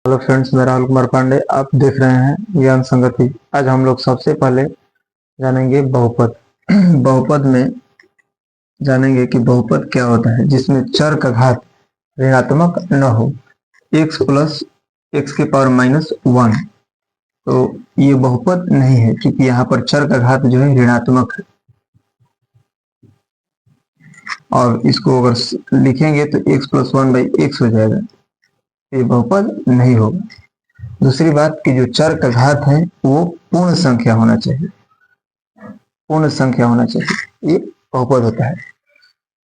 Hello friends, मैं राहुल कुमार पांडे। आप देख रहे हैं ज्ञान संगति। आज हम लोग सबसे पहले जानेंगे बहुपद। बहुपद में जानेंगे कि बहुपद क्या होता है जिसमें चर का घात ऋणात्मक न हो। x प्लस एक्स के पावर -1, तो ये बहुपद नहीं है क्योंकि यहाँ पर चर का घात जो है ऋणात्मक है। और इसको अगर लिखेंगे तो x प्लस 1/x हो जाएगा। ये बहुपद नहीं होगा। दूसरी बात कि जो चर का घात है वो पूर्ण संख्या होना चाहिए। पूर्ण संख्या होना चाहिए, ये बहुपद होता है।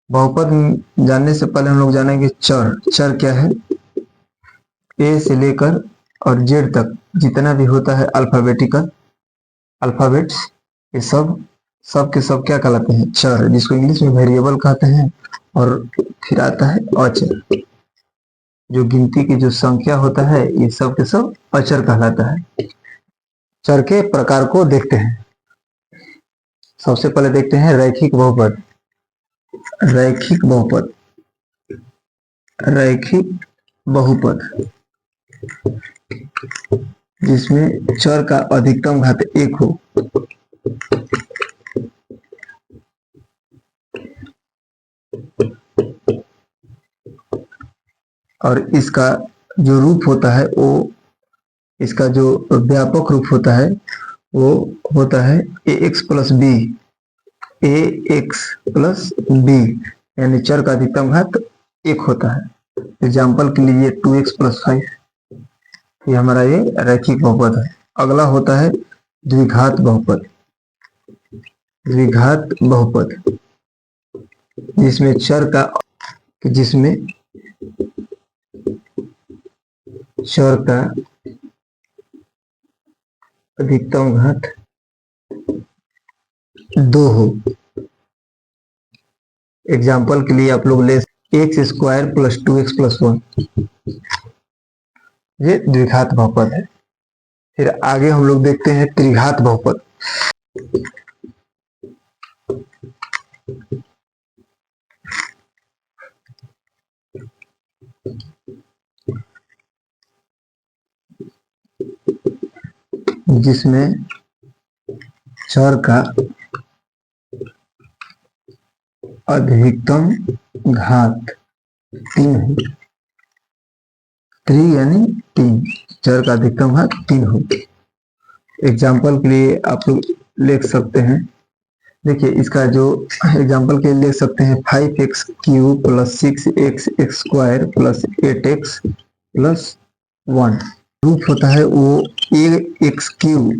बहुपद जानने से पहले हम लोग जानेंगे चर। चर क्या है? ए से लेकर और जेड तक जितना भी होता है अल्फाबेटिकल अल्फाबेट्स, ये सब के सब क्या कहलाते हैं? चर, जिसको इंग्लिश में वेरिएबल कहते हैं। और फिर आता है अचर। जो गिनती की जो संख्या होता है ये सब के सब अचर कहलाता है। चर के प्रकार को देखते हैं। सबसे पहले देखते हैं रैखिक बहुपद। रैखिक बहुपद, रैखिक बहुपद जिसमें चर का अधिकतम घात 1 हो। और इसका जो रूप होता है वो, इसका जो व्यापक रूप होता है वो होता है ax plus b. ax plus b यानी चर का अधिकतम घात 1 होता है। एग्जाम्पल के लिए 2x प्लस 5, ये हमारा ये रैखिक बहुपद है। अगला होता है द्विघात बहुपद। द्विघात बहुपद जिसमें चर का अधिकतम घात 2 हो। एग्जाम्पल के लिए आप लोग ले x² प्लस 2x प्लस 1, ये द्विघात बहुपद है। फिर आगे हम लोग देखते हैं त्रिघात बहुपद। जिसमें चर का अधिकतम घात 3 है। 3 यानी 3, चर का अधिकतम घात 3 हो। एग्जाम्पल के लिए आप लोग लिख सकते हैं, देखिए इसका जो एग्जाम्पल के लिए लिख सकते हैं 5x³ plus 6x² plus 8x plus 1। रूप होता है वो ax³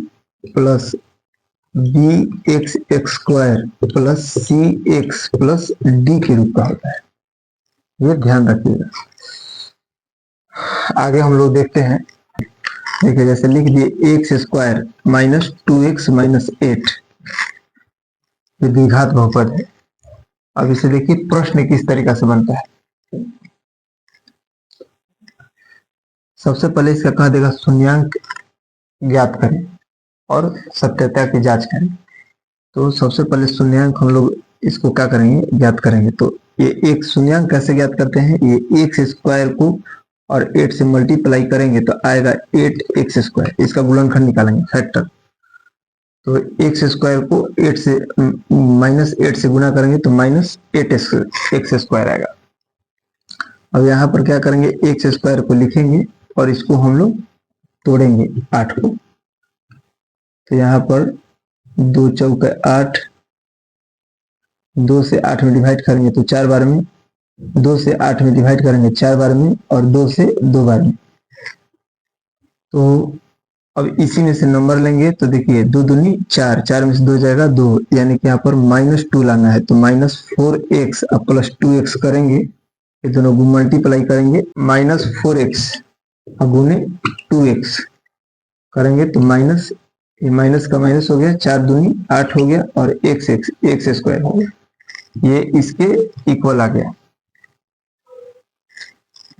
plus bx² plus cx plus d के रूप का होता है। ये ध्यान रखिएगा। आगे हम लोग देखते हैं, देखिए जैसे लिख दिए x² माइनस 2x माइनस 8, ये द्विघात बहुपद है। अब इसे देखिए प्रश्न किस तरीका से बनता है। सबसे पहले इसका कह देगा शून्यांक ज्ञात करें और सत्यता की जांच करें। तो सबसे पहले शून्यांक हम लोग इसको क्या करेंगे? ज्ञात करेंगे। तो ये एक शून्यांक कैसे ज्ञात करते हैं? ये x² को और 8 से मल्टीप्लाई करेंगे तो आएगा 8x²। इसका गुणनखंड निकालेंगे, फैक्टर। तो x² को 8 से -8 से गुणा करेंगे तो -8x² आएगा। अब यहाँ पर क्या करेंगे? x² को लिखेंगे और इसको हम लोग तोड़ेंगे 8 को। तो यहाँ पर 2 चौके 8, 2 से 8 में डिवाइड करेंगे तो 4 बार में, 2 से 8 में डिवाइड करेंगे 4 बार में और 2 से 2 बार में। तो अब इसी में से नंबर लेंगे तो देखिए 2 दूनी 4, 4 में से 2 जाएगा 2, यानी कि यहाँ पर -2 लाना है। तो -4x अब प्लस 2x करेंगे, ये दोनों को मल्टीप्लाई करेंगे, -4x अब गुने 2x करेंगे तो माइनस, ये माइनस का माइनस हो गया, 4 दूनी 8 हो गया और x² हो गया। ये इसके इक्वल आ गया।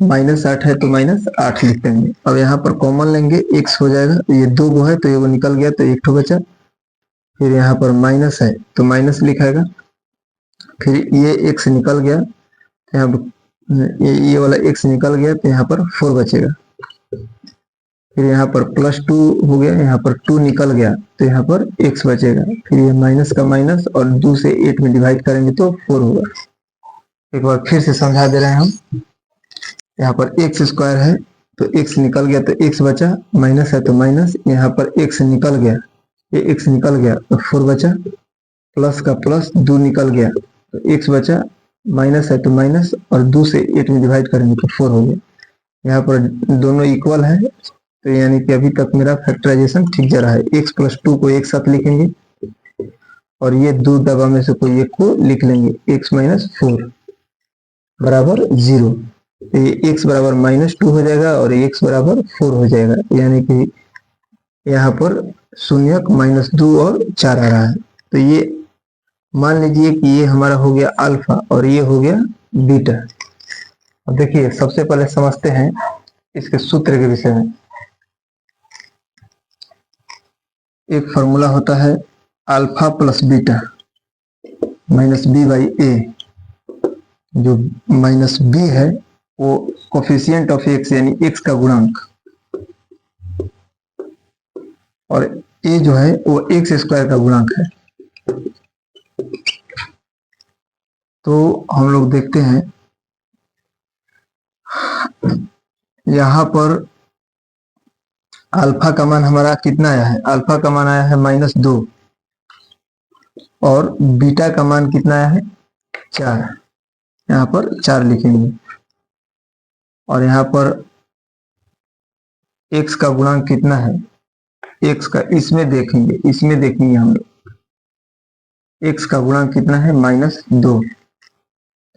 -8 है तो -8 लिख देंगे। अब यहाँ पर कॉमन लेंगे, x हो जाएगा। ये 2 गो है तो ये वो निकल गया तो 1 ठो बचा। फिर यहाँ पर माइनस है तो माइनस लिखाएगा। फिर ये x निकल गया, यहाँ पर ये वाला x निकल गया तो यहाँ पर 4 बचेगा। फिर यहाँ पर +2 हो गया, यहाँ पर 2 निकल गया तो यहाँ पर x बचेगा। फिर ये माइनस का माइनस और 2 से 8 में डिवाइड करेंगे तो 4 होगा। एक बार फिर से समझा दे रहे हैं हम। यहाँ पर x स्क्वायर है तो x निकल गया तो x बचा, माइनस है तो माइनस, यहाँ पर x निकल गया, ये x निकल गया तो 4 बचा, प्लस का प्लस 2 निकल गया तो x बचा, माइनस है तो माइनस और 2 से 8 में डिवाइड करेंगे तो 4 हो गया। यहाँ पर दोनों इक्वल है तो यानी कि अभी तक मेरा फैक्टराइजेशन ठीक जा रहा है। x + 2 को एक साथ लिखेंगे और ये दो दबा में से कोई एक को लिख लेंगे, x - 4 बराबर 0। तो ये x बराबर -2 हो जाएगा और x बराबर 4 हो जाएगा, यानी कि यहाँ पर शून्यक -2 और 4 आ रहा है। तो ये मान लीजिए कि ये हमारा हो गया अल्फा और ये हो गया बीटा। अब देखिए सबसे पहले समझते हैं इसके सूत्र के विषय में। एक फॉर्मूला होता है अल्फा प्लस बीटा -b/a। जो -b है वो कोफिशिएंट ऑफ x यानी x का गुणांक, और a जो है वो x² का गुणांक है। तो हम लोग देखते हैं यहाँ पर अल्फा का मान हमारा कितना आया है, अल्फा का मान आया है -2 और बीटा का मान कितना आया है 4। यहाँ पर 4 लिखेंगे और यहाँ पर x का गुणांक कितना है, x का इसमें देखेंगे हम लोग, x का गुणांक कितना है -2।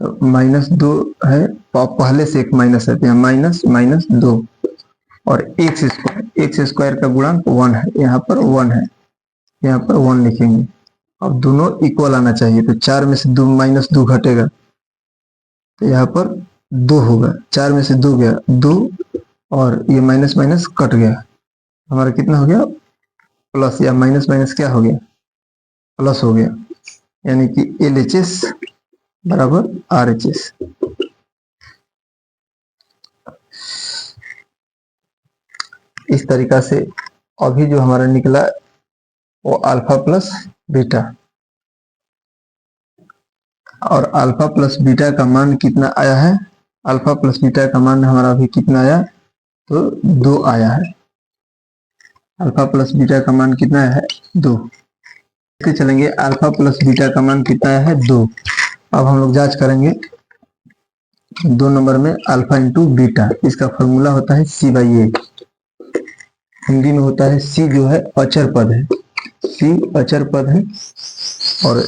तो -2 है, पहले से एक माइनस है तो यहाँ -2 और x² का गुणांक 1 है, यहाँ पर 1 है, यहाँ पर 1 लिखेंगे। अब दोनों इक्वल आना चाहिए तो 4 में से -2 घटेगा तो यहाँ पर 2 होगा, 4 में से 2 गया 2 और ये माइनस माइनस कट गया, हमारा कितना हो गया प्लस, या माइनस माइनस क्या हो गया प्लस हो गया, यानी कि LHS बराबर RHS। इस तरीका से अभी जो हमारा निकला वो अल्फा प्लस बीटा, और अल्फा प्लस बीटा का मान कितना आया है, अल्फा प्लस बीटा का मान हमारा अभी कितना आया तो 2 आया है। अल्फा प्लस बीटा का मान कितना है 2। इसके चलेंगे अल्फा प्लस बीटा का मान कितना है 2। अब हम लोग जांच करेंगे 2 नंबर में अल्फा इंटू बीटा, इसका फॉर्मूला होता है C/A। हिंदी में होता है C जो है अचर पद है, C अचर पद है और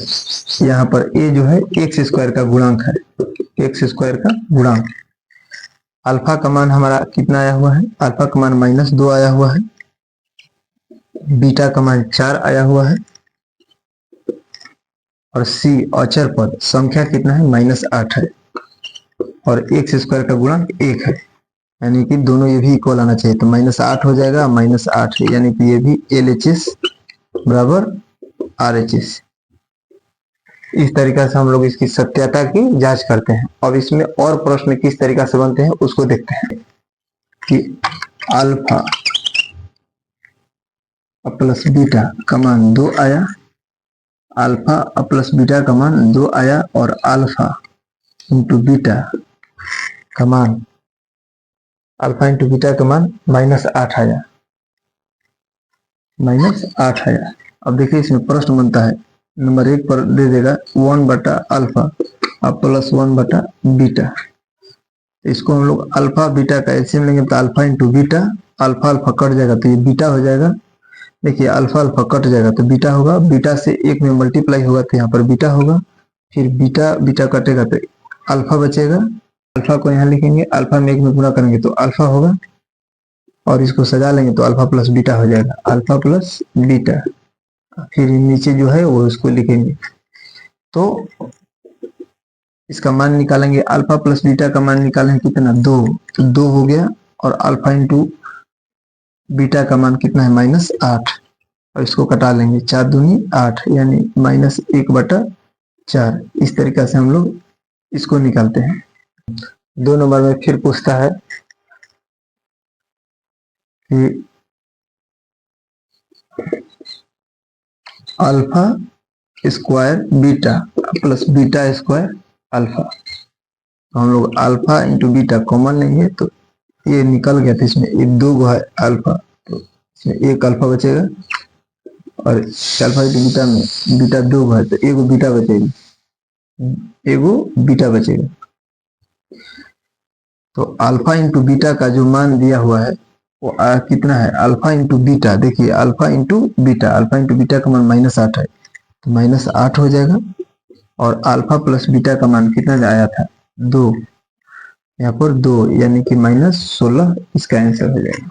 यहाँ पर A जो है x² का गुणांक है, x² का गुणांक। अल्फा का मान हमारा कितना आया हुआ है, अल्फा का मान -2 आया हुआ है, बीटा का मान 4 आया हुआ है और C अचर पद संख्या कितना है -8 है और x² का गुणांक 1 है, यानी कि दोनों ये भी इक्वल आना चाहिए तो -8 हो जाएगा, -8 है, यानी कि ये भी LHS बराबर RHS। इस तरीका से हम लोग इसकी सत्यता की जांच करते हैं। अब इसमें और प्रश्न किस तरीका से बनते हैं उसको देखते हैं कि अल्फा प्लस बीटा का मान 2 आया, अल्फा प्लस बीटा का मान 2 आया और अल्फा इंटू बीटा का मान, अल्फा इंटू बीटा का मान -8 आया, -8 आया। अब देखिए इसमें प्रश्न बनता है, नंबर 1 पर दे देगा 1/अल्फा और प्लस 1/बीटा। इसको हम लोग अल्फा बीटा का एलसीएम लेंगे तो alpha into beta, alpha alpha cut जाएगा तो ये बीटा हो जाएगा। देखिए अल्फा अल्फा कट जाएगा तो बीटा होगा, बीटा से 1 में मल्टीप्लाई होगा तो यहाँ पर बीटा होगा, फिर बीटा बीटा कटेगा तो अल्फा बचेगा, अल्फा को यहाँ लिखेंगे, अल्फा में 1 में गुणा करेंगे तो अल्फा होगा और इसको सजा लेंगे तो अल्फा प्लस बीटा हो जाएगा, अल्फा प्लस बीटा। फिर नीचे जो है वो इसको लिखेंगे तो इसका मान निकालेंगे, अल्फा प्लस बीटा का मान निकालेंगे कितना 2, तो 2 हो गया और अल्फा इंटू बीटा का मान कितना है -8 और इसको कटा लेंगे, 4 दूनी 8 यानी -1/4। इस तरीका से हम लोग इसको निकालते हैं। 2 नंबर में फिर पूछता है कि alpha square beta plus beta square alpha. तो हम लोग अल्फा इंटू बीटा कॉमन लेंगे तो ये निकल गया था, इसमें ये दो है अल्फा, तो इसमें एक अल्फा बचेगा और अल्फा इंटू बीटा में बीटा दो है तो एक बीटा बचेगी, एगो बीटा बचेगा। तो अल्फा इंटू बीटा का जो मान दिया हुआ है वो कितना है, अल्फा इंटू बीटा, देखिए अल्फा इंटू बीटा का मान -8 है तो -8 हो जाएगा। और अल्फा प्लस बीटा का मान कितना आया था, 2, यहाँ पर 2 यानी कि -16 इसका आंसर हो जाएगा।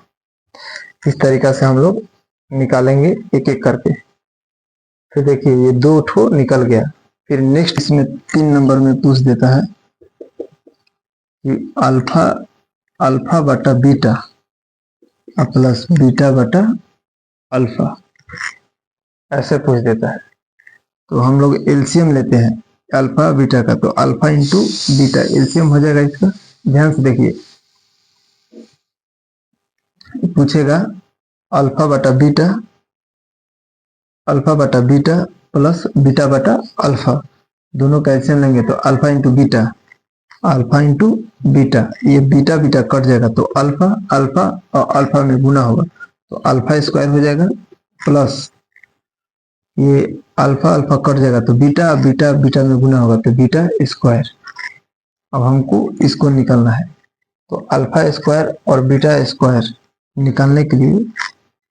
इस तरीका से हम लोग निकालेंगे एक एक करके। फिर देखिए ये 2 ठो निकल गया। फिर नेक्स्ट इसमें 3 नंबर में पूछ देता है कि अल्फा बटा बीटा प्लस बीटा बटा अल्फा, ऐसे पूछ देता है। तो हम लोग एलसीएम लेते हैं अल्फा बीटा का, तो अल्फा इंटू बीटा एलसीएम हो जाएगा इसका। ध्यान से देखिए, पूछेगा अल्फा बटा बीटा प्लस बीटा बटा अल्फा, दोनों का एलसीएम लेंगे तो अल्फा इंटू बीटा, ये बीटा बीटा कट जाएगा तो अल्फा अल्फा और अल्फा में गुना होगा तो अल्फा स्क्वायर हो जाएगा, प्लस ये अल्फा अल्फा कट जाएगा तो बीटा बीटा बीटा में गुना होगा तो बीटा स्क्वायर। अब हमको इसको निकालना है, तो अल्फा स्क्वायर और बीटा स्क्वायर निकालने के लिए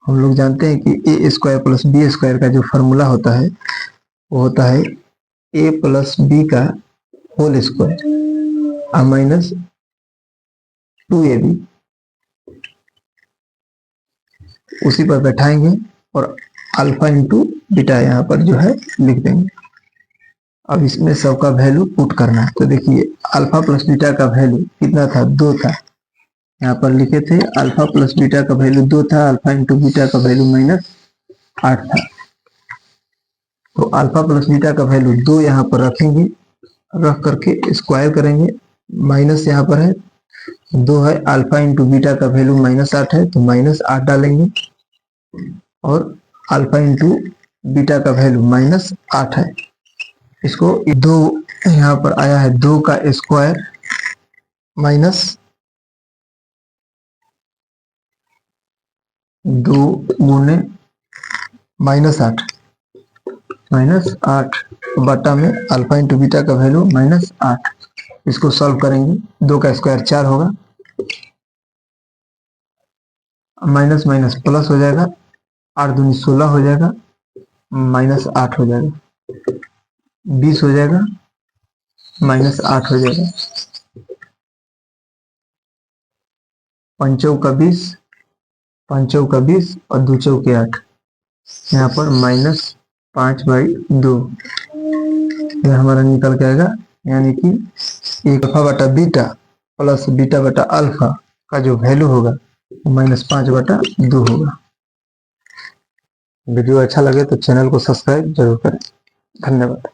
हम लोग जानते हैं कि ए स्क्वायर प्लस बी स्क्वायर का जो फॉर्मूला होता है वो होता है ए प्लस बी का होल स्क्वायर माइनस 2ab, उसी पर बैठाएंगे और अल्फा इंटू बीटा यहाँ पर जो है लिख देंगे। अब इसमें सबका वैल्यू पुट करना है, तो देखिए अल्फा प्लस बीटा का वैल्यू कितना था, 2 था। यहाँ पर लिखे थे अल्फा प्लस बीटा का वैल्यू 2 था, अल्फा इंटू बीटा का वैल्यू -8 था। तो अल्फा प्लस बीटा का वैल्यू 2 यहाँ पर रखेंगे, रख करके स्क्वायर करेंगे, माइनस यहाँ पर है 2 है, अल्फा इंटू बीटा का वैल्यू -8 है तो -8 डालेंगे और अल्फा इंटू बीटा का वैल्यू -8 है। इसको 2 यहाँ पर आया है, 2 का स्क्वायर माइनस 2 गुने -8 बटा में अल्फा इंटू बीटा का वैल्यू -8। इसको सॉल्व करेंगे, 2 का स्क्वायर 4 होगा, माइनस माइनस प्लस हो जाएगा, 8 दूनी 16 हो जाएगा, -8 हो जाएगा, 20 हो जाएगा, -8 हो जाएगा, 5 चौका 20, 5 चौका 20 और 2 चौके 8, यहाँ पर -5/2 यह हमारा निकल के आएगा। यानी कि एक अल्फा बटा बीटा प्लस बीटा बटा अल्फा का जो वैल्यू होगा वो -5/2 होगा। वीडियो अच्छा लगे तो चैनल को सब्सक्राइब जरूर करें। धन्यवाद।